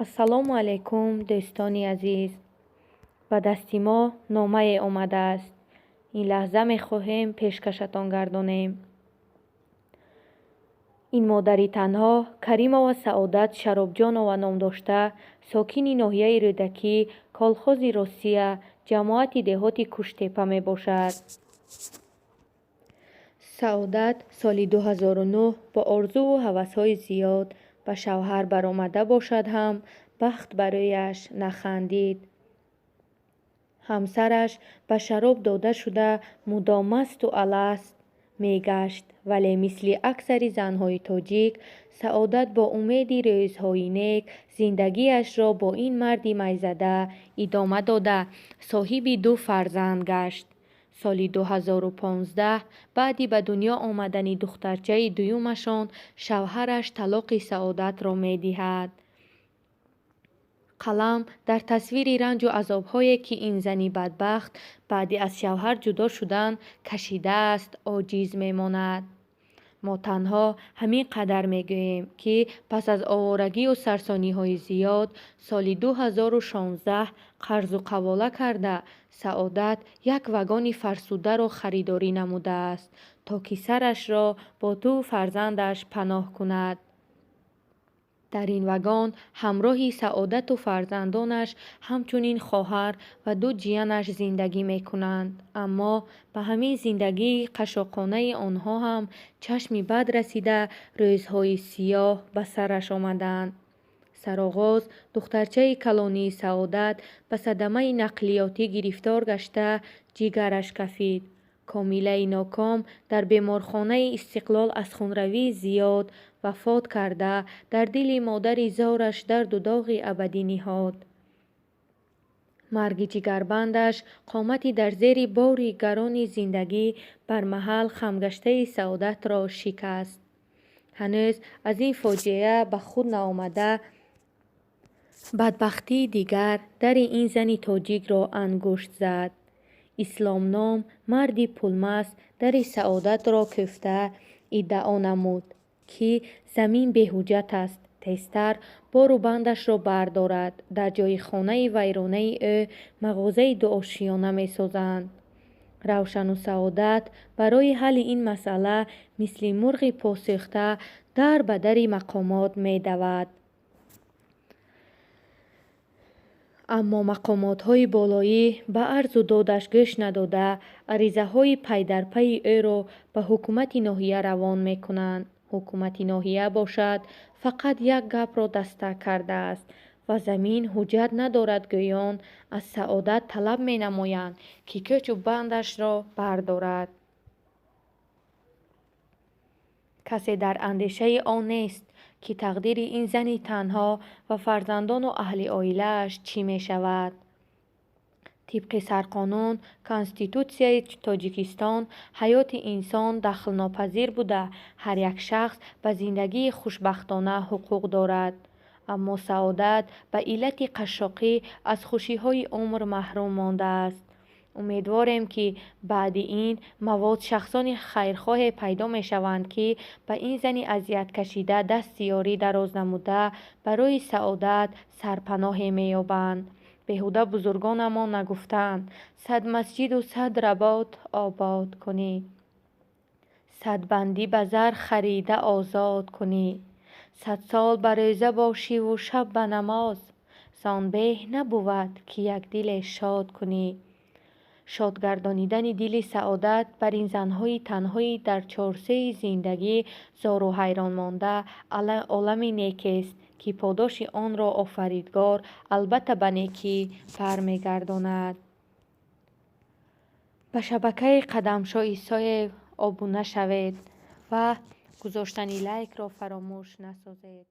ассалому алайкум дӯстони азиз. ба дасти мо номае омадааст. Ин лаҳза мехоҳем пешкашатон гардонем. ин модари танҳо Каримова Саодат Шаробҷонова ном дошта, сокини ноҳияи Рӯдакӣ, колхози Россия, ҷамоати деҳоти Куштепа мебошад. Саодат соли 2009 бо орзуву ҳавасҳои зиёд ба шавҳар баромада бошад ҳам бахт барояш нахандид. ҳамсараш ба шароб дода шуда мудом масту аласт мегашт, вале мисли аксари занҳои тоҷик, Саодат бо умеди рӯзҳои нек зиндагиашро бо ин марди майзада идома дода, соҳиби 2 фарзанд гашт. соли 2015 баъди ба дунё омадани духтарчаи дуюмашон, шавҳараш талоқи Саодатро медиҳад. қалам дар тасвири ранҷу азобҳое, ки ин зани бадбахт баъди аз шавҳар ҷудо шудан кашидааст, оҷиз мемонад. мо танҳо ҳамин қадар мегӯем, ки пас аз оварагию сарсониҳои зиёд, соли 2016 қарзу қавола карда, Саодат як вагони фарсударо харидорӣ намудааст, то ки сарашро бо 2 фарзандаш паноҳ кунад. дар ин вагон ҳамроҳи Саодату фарзандонаш, ҳамчунин хоҳар ва 2 ҷиянаш зиндагӣ мекунанд. Аммо ба ҳамин зиндагии қашоқонаи онҳо ҳам чашми бад расида, рӯзҳои сиёҳ ба сараш омаданд. Сароғоз духтарчаи калонии Саодат ба садамаи нақлиётӣ гирифтор гашта, ҷигараш кафид. комилаи ноком дар беморхонаи Истиқлол аз хунравии зиёд вафот карда, дар дили модари зораш дарду доғи абадӣ ниҳод. марги ҷигарбандаш қомати дар зери бори гарони зиндагӣ бармаҳал хамгаштаи Саодатро шикаст. ҳанӯз аз ин фоҷиа ба худ наомада, бадбахтии дигар дари ин зани тоҷикро ангушт зад. исломном марди пулмаст дари Саодатро кӯфта иддао намуд, ки замин беҳуҷҷат аст, тезтар бору бандашро бардорад. дар ҷои хонаи вайронаи ӯ мағозаи дуошиёна месозанд. Равшану Саодат барои ҳалли ин масъала мисли мурғи посӯхта дар ба дари мақомот медавад. аммо мақомотҳои болоӣ ба арзу додаш гӯш надода, аризаҳои пайдарпайи ӯро ба ҳукумати ноҳия равон мекунанд. ҳукумати ноҳия бошад, фақат як гапро дастак кардааст ва замин ҳуҷҷат надорад гӯён аз Саодат талаб менамоянд, ки кӯчу бандашро бардорад. касе дар андешаи он нест, ки тақдири ин зани танҳо ва фарзандону аҳли оилааш чӣ мешавад. тибқи сарқонун Конститутсияи Тоҷикистон, ҳаёти инсон дахлнопазир буда, ҳар як шахс ба зиндагии хушбахтона ҳуқуқ дорад. аммо Саодат ба иллати қашшоқӣ аз хушиҳои умр маҳрум мондааст. умедворем, ки баъди ин мавод шахсони хайрхоҳе пайдо мешаванд, ки ба ин зани азияткашида дасти ёрӣ дароз намуда, барои Саодат сарпаноҳе меёбанд. беҳуда бузургонамон нагуфтаанд: 100 масҷиду 100 rabot обод кунӣ, 100 бандӣ ба зар харида озод кунӣ, 100 сол ба рӯза бошиву шаб ба намоз, зон беҳ набувад, ки якдиле шод кунӣ. шод гардонидани дили Саодат бар ин занҳои танҳои дар чорсаи зиндагӣ зору ҳайрон монда олами некест, ки подоши онро Офаридгор албатта ба некӣ бармегардонад. ба шабакаи Қадамшоҳи Соев обуна шавед ва гузоштани лайкро фаромӯш насозед.